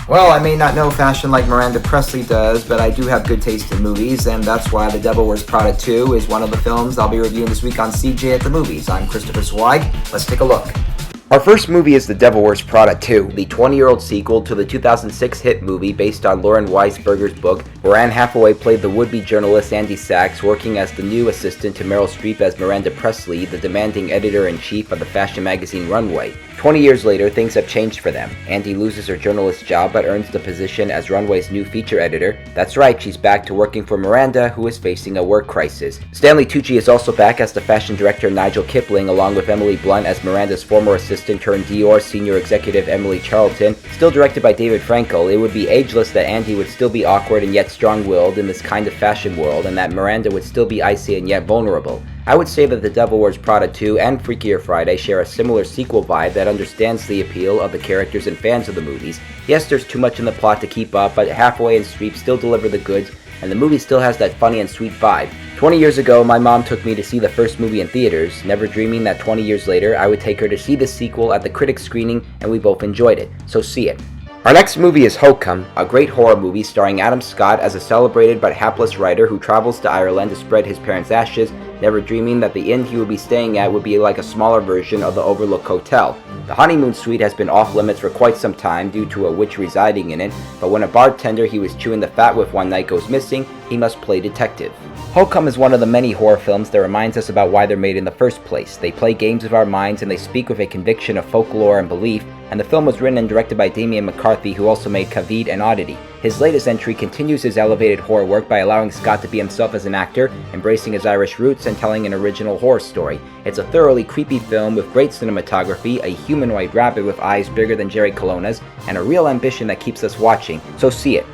Well, I may not know fashion like Miranda Presley does, but I do have good taste in movies, and that's why The Devil Wears Prada 2 is one of the films I'll be reviewing this week on CJ at the Movies. I'm Christopher Zweig. Let's take a look. Our first movie is The Devil Wears Prada 2, the 20-year-old sequel to the 2006 hit movie based on Lauren Weisberger's book, where Anne Hathaway played the would-be journalist Andy Sachs, working as the new assistant to Meryl Streep as Miranda Presley, the demanding editor-in-chief of the fashion magazine Runway. 20 years later, things have changed for them. Andy loses her journalist job but earns the position as Runway's new feature editor. That's right, she's back to working for Miranda, who is facing a work crisis. Stanley Tucci is also back as the fashion director Nigel Kipling, along with Emily Blunt as Miranda's former assistant turned Dior senior executive Emily Charlton. Still directed by David Frankel, it would be ageless that Andy would still be awkward and yet strong-willed in this kind of fashion world, and that Miranda would still be icy and yet vulnerable. I would say that The Devil Wears Prada 2 and Freakier Friday share a similar sequel vibe that understands the appeal of the characters and fans of the movies. Yes, there's too much in the plot to keep up, but Hathaway and Streep still deliver the goods, and the movie still has that funny and sweet vibe. 20 years ago, my mom took me to see the first movie in theaters, never dreaming that 20 years later I would take her to see the sequel at the critics screening, and we both enjoyed it, so see it. Our next movie is Hokum, a great horror movie starring Adam Scott as a celebrated but hapless writer who travels to Ireland to spread his parents' ashes, never dreaming that the inn he would be staying at would be like a smaller version of the Overlook Hotel. The honeymoon suite has been off limits for quite some time due to a witch residing in it, but when a bartender he was chewing the fat with one night goes missing, he must play detective. Hokum is one of the many horror films that reminds us about why they're made in the first place. They play games with our minds and they speak with a conviction of folklore and belief, and the film was written and directed by Damien McCarthy, who also made Caveat and Oddity. His latest entry continues his elevated horror work by allowing Scott to be himself as an actor, embracing his Irish roots and telling an original horror story. It's a thoroughly creepy film with great cinematography, a humanoid rabbit with eyes bigger than Jerry Colonna's, and a real ambition that keeps us watching, so see it.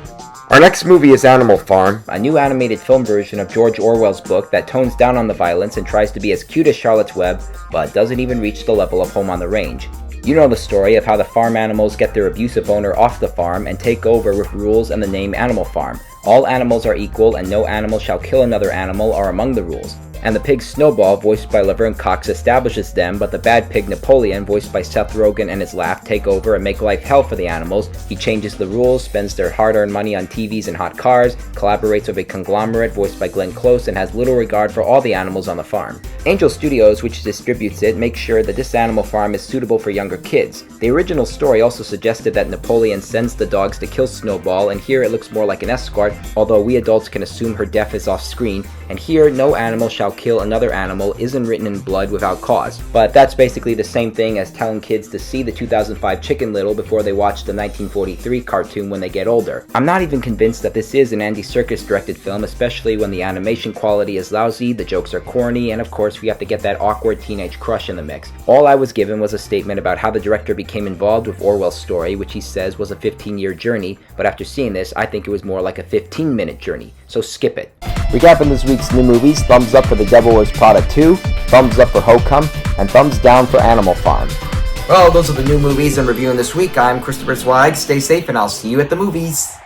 Our next movie is Animal Farm, a new animated film version of George Orwell's book that tones down on the violence and tries to be as cute as Charlotte's Web, but doesn't even reach the level of Home on the Range. You know the story of how the farm animals get their abusive owner off the farm and take over with rules and the name Animal Farm. All animals are equal and no animal shall kill another animal are among the rules. And the pig Snowball, voiced by Laverne Cox, establishes them, but the bad pig Napoleon, voiced by Seth Rogen and his laugh, take over and make life hell for the animals. He changes the rules, spends their hard-earned money on TVs and hot cars, collaborates with a conglomerate voiced by Glenn Close, and has little regard for all the animals on the farm. Angel Studios, which distributes it, makes sure that this animal farm is suitable for younger kids. The original story also suggested that Napoleon sends the dogs to kill Snowball, and here it looks more like an escort, although we adults can assume her death is off-screen, and here no animal shall kill another animal isn't written in blood without cause. But that's basically the same thing as telling kids to see the 2005 Chicken Little before they watch the 1943 cartoon when they get older. I'm not even convinced that this is an Andy Serkis directed film, especially when the animation quality is lousy, the jokes are corny, and of course we have to get that awkward teenage crush in the mix. All I was given was a statement about how the director became involved with Orwell's story, which he says was a 15-year journey, but after seeing this, I think it was more like a 15-minute journey, so skip it. Recapping this week's new movies, thumbs up for The Devil Wears Prada 2, thumbs up for Hokum, and thumbs down for Animal Farm. Well, those are the new movies I'm reviewing this week. I'm Christopher Zweig. Stay safe, and I'll see you at the movies.